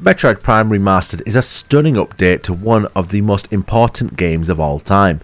Metroid Prime Remastered is a stunning update to one of the most important games of all time.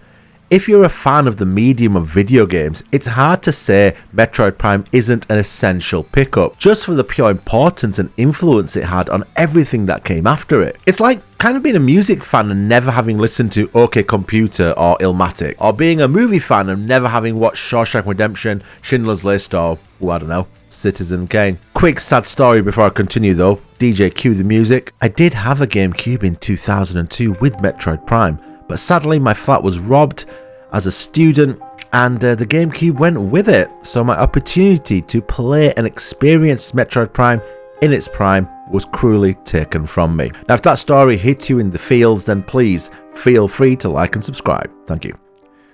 If you're a fan of the medium of video games, it's hard to say Metroid Prime isn't an essential pickup, just for the pure importance and influence it had on everything that came after it. It's like kind of being a music fan and never having listened to OK Computer or Illmatic, or being a movie fan and never having watched Shawshank Redemption, Schindler's List, or, I don't know, Citizen Kane. Quick sad story before I continue though, DJ cue the music. I did have a GameCube in 2002 with Metroid Prime, but sadly my flat was robbed as a student and the GameCube went with it, so my opportunity to play and experience Metroid Prime in its prime was cruelly taken from me. Now if that story hit you in the feels, then please feel free to like and subscribe. Thank you.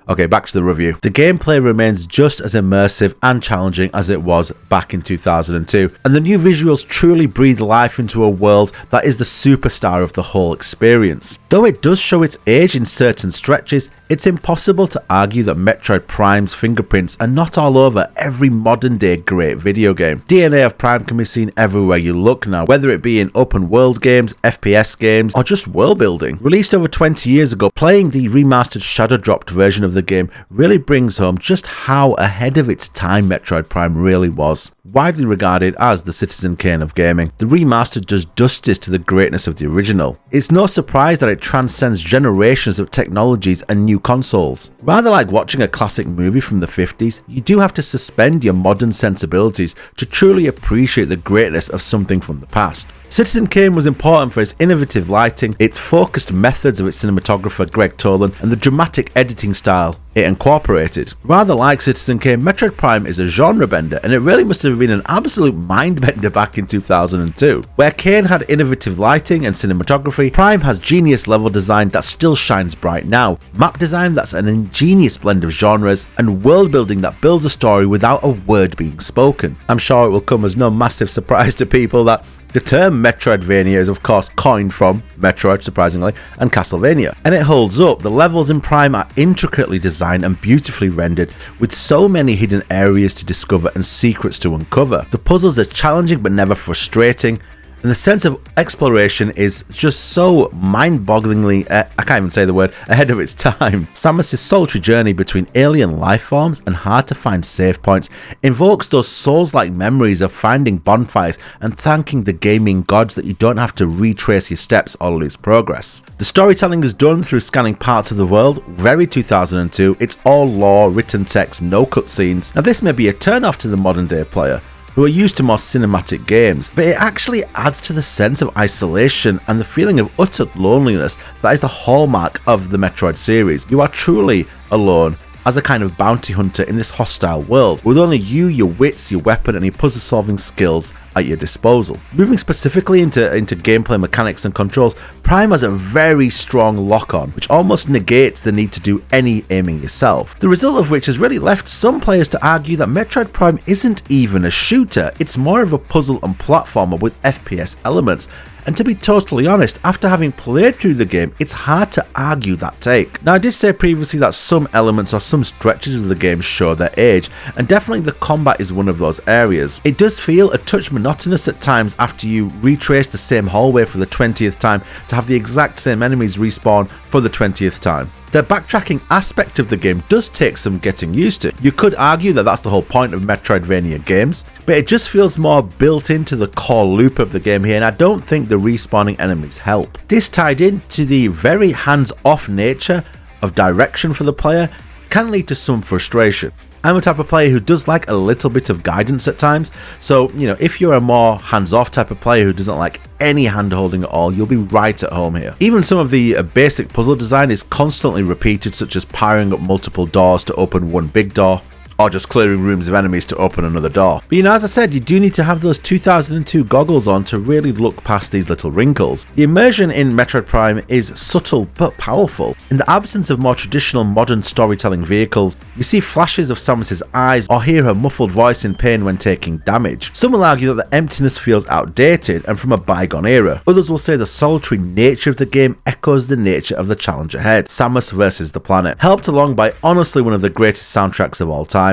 Okay, back to the review. The gameplay remains just as immersive and challenging as it was back in 2002, and the new visuals truly breathe life into a world that is the superstar of the whole experience. Though it does show its age in certain stretches, it's impossible to argue that Metroid Prime's fingerprints are not all over every modern day great video game. DNA of Prime can be seen everywhere you look now, whether it be in open world games, FPS games, or just world building. Released over 20 years ago, playing the remastered shadow dropped version of the game really brings home just how ahead of its time Metroid Prime really was. Widely regarded as the Citizen Kane of gaming, the remastered does justice to the greatness of the original. It's no surprise that it transcends generations of technologies and new consoles. Rather like watching a classic movie from the 50s, you do have to suspend your modern sensibilities to truly appreciate the greatness of something from the past. Citizen Kane was important for its innovative lighting, its focused methods of its cinematographer Greg Tolan, and the dramatic editing style it incorporated. Rather like Citizen Kane, Metroid Prime is a genre bender, and it really must have been an absolute mind bender back in 2002. Where Kane had innovative lighting and cinematography, Prime has genius level design that still shines bright now, map design that's an ingenious blend of genres, and world building that builds a story without a word being spoken. I'm sure it will come as no massive surprise to people that the term Metroidvania is of course coined from Metroid, surprisingly, and Castlevania, and it holds up. The levels in Prime are intricately designed and beautifully rendered, with so many hidden areas to discover and secrets to uncover. The puzzles are challenging but never frustrating, and the sense of exploration is just so mind-bogglingly, I can't even say the word, ahead of its time. Samus's solitary journey between alien life forms and hard-to-find save points invokes those souls-like memories of finding bonfires and thanking the gaming gods that you don't have to retrace your steps or lose progress. The storytelling is done through scanning parts of the world, very 2002, it's all lore, written text, no cutscenes. Now this may be a turn-off to the modern-day player, who are used to more cinematic games, but it actually adds to the sense of isolation and the feeling of utter loneliness that is the hallmark of the Metroid series. You are truly alone as a kind of bounty hunter in this hostile world, with only you, your wits, your weapon, and your puzzle-solving skills at your disposal. Moving specifically into gameplay mechanics and controls, Prime has a very strong lock-on, which almost negates the need to do any aiming yourself. The result of which has really left some players to argue that Metroid Prime isn't even a shooter, it's more of a puzzle and platformer with FPS elements. And to be totally honest, after having played through the game, it's hard to argue that take. Now I did say previously that some elements or some stretches of the game show their age, and definitely the combat is one of those areas. It does feel a touch monotonous at times after you retrace the same hallway for the 20th time to have the exact same enemies respawn for the 20th time. The backtracking aspect of the game does take some getting used to. You could argue that that's the whole point of Metroidvania games, but it just feels more built into the core loop of the game here, and I don't think the respawning enemies help. This tied into the very hands-off nature of direction for the player can lead to some frustration. I'm a type of player who does like a little bit of guidance at times, so if you're a more hands-off type of player who doesn't like any hand-holding at all, you'll be right at home here. Even some of the basic puzzle design is constantly repeated, such as powering up multiple doors to open one big door, or just clearing rooms of enemies to open another door. But as I said, you do need to have those 2002 goggles on to really look past these little wrinkles. The immersion in Metroid Prime is subtle but powerful. In the absence of more traditional modern storytelling vehicles, you see flashes of Samus's eyes or hear her muffled voice in pain when taking damage. Some will argue that the emptiness feels outdated and from a bygone era. Others will say the solitary nature of the game echoes the nature of the challenge ahead, Samus versus the planet, helped along by honestly one of the greatest soundtracks of all time.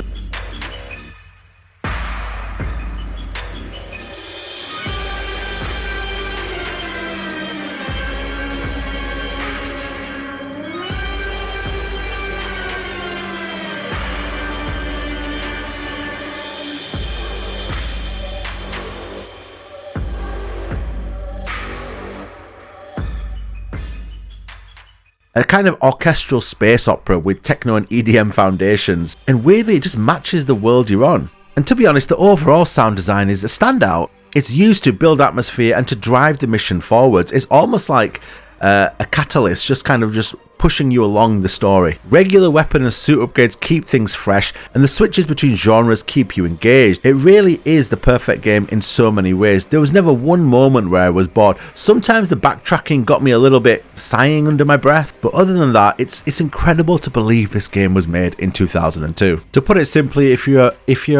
a kind of orchestral space opera with techno and EDM foundations, and weirdly it just matches the world you're on. And to be honest, the overall sound design is a standout. It's used to build atmosphere and to drive the mission forwards. It's almost like a catalyst, just pushing you along the story. Regular weapon and suit upgrades keep things fresh, and the switches between genres keep you engaged. It really is the perfect game in so many ways. There was never one moment where I was bored. Sometimes the backtracking got me a little bit sighing under my breath, but other than that, it's incredible to believe this game was made in 2002. To put it simply, if you're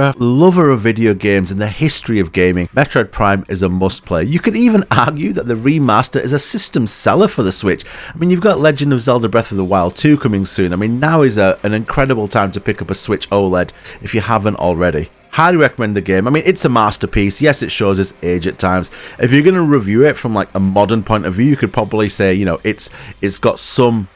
a lover of video games and the history of gaming, Metroid Prime is a must play. You could even argue that the remaster is a system seller for the Switch. I mean, you've got Legend of Zelda Breath of the Wild 2 coming soon. I mean, now is an incredible time to pick up a Switch OLED if you haven't already. Highly recommend the game. I mean, it's a masterpiece. Yes, it shows its age at times. If you're going to review it from like a modern point of view, you could probably say, you know, it's got some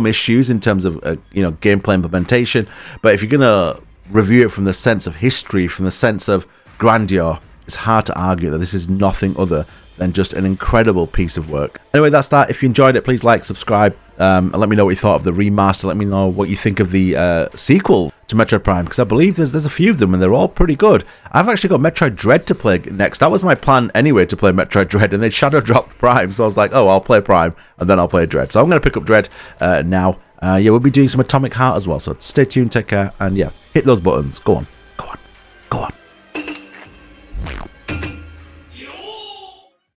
issues in terms of gameplay implementation. But if you're going to review it from the sense of history, from the sense of grandeur, it's hard to argue that this is nothing other than just an incredible piece of work. Anyway, that's that. If you enjoyed it, please like, subscribe, and let me know what you thought of the remaster. Let me know what you think of the sequels to Metroid Prime, because I believe there's a few of them and they're all pretty good. I've actually got Metroid Dread to play next. That was my plan anyway, to play Metroid Dread, and then Shadow dropped Prime, so I was like, oh, I'll play Prime and then I'll play Dread. So I'm going to pick up Dread now. Yeah, we'll be doing some Atomic Heart as well, so stay tuned, take care, and yeah, hit those buttons. Go on, go on, go on.